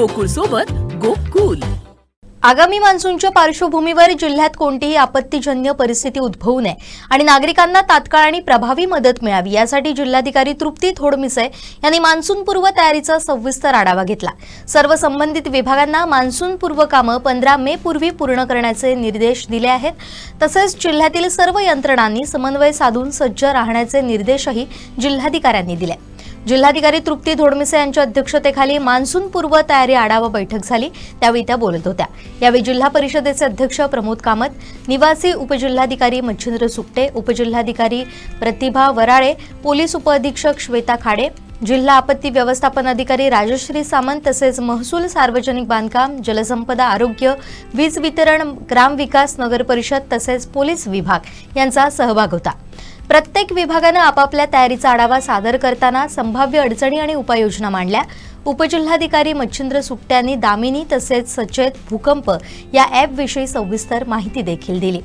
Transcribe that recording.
गोकुळ सोबत गोकुल। आगामी मान्सूनच्या पार्श्वभूमीवर जिल्ह्यात कोणतीही आपत्तीजन्य परिस्थिती उद्भवू नये आणि नागरिकांना तात्काळ आणि प्रभावी मदत मिळावी यासाठी जिल्हाधिकारी तृप्ती थोडमिसे यांनी मान्सूनपूर्व तयारीचा सविस्तर आढावा घेतला। सर्व संबंधित विभागांना मान्सूनपूर्व कामे 15 मे पूर्वी पूर्ण करण्याचे निर्देश दिले आहेत। तसेच जिल्ह्यातील सर्व यंत्रणांनी समन्वय साधून सज्ज राहण्याचे निर्देशही जिल्हाधिकाऱ्यांनी दिले। जिल्हाधिकारी तृप्ती थोडमिसे यांच्या अध्यक्षतेखाली मान्सूनपूर्व तयारी आढावा बैठक झाली, त्यावेळी त्या बोलत होत्या। यावेळी जिल्हा परिषदेचे अध्यक्ष प्रमोद कामत, निवासी उपजिल्हाधिकारी मच्छिंद्र सुकटे, उपजिल्हाधिकारी प्रतिभा वराळे, पोलीस उपअधीक्षक श्वेता खाडे, जिल्हा आपत्ती व्यवस्थापन अधिकारी राजश्री सामंत तसेच महसूल, सार्वजनिक बांधकाम, जलसंपदा, आरोग्य, वीज वितरण, ग्रामविकास, नगर परिषद तसेच पोलीस विभाग यांचा सहभाग होता। प्रत्येक विभागाने आपापल्या तयारीचा आढावा सादर करताना संभाव्य अडचणी आणि उपाययोजना मांडल्या। उपजिल्हाधिकारी मच्छिंद्र सुकटे यांनी दामिनी तसेच सचेत भूकंप या ॲपविषयी सविस्तर माहिती देखील दिली।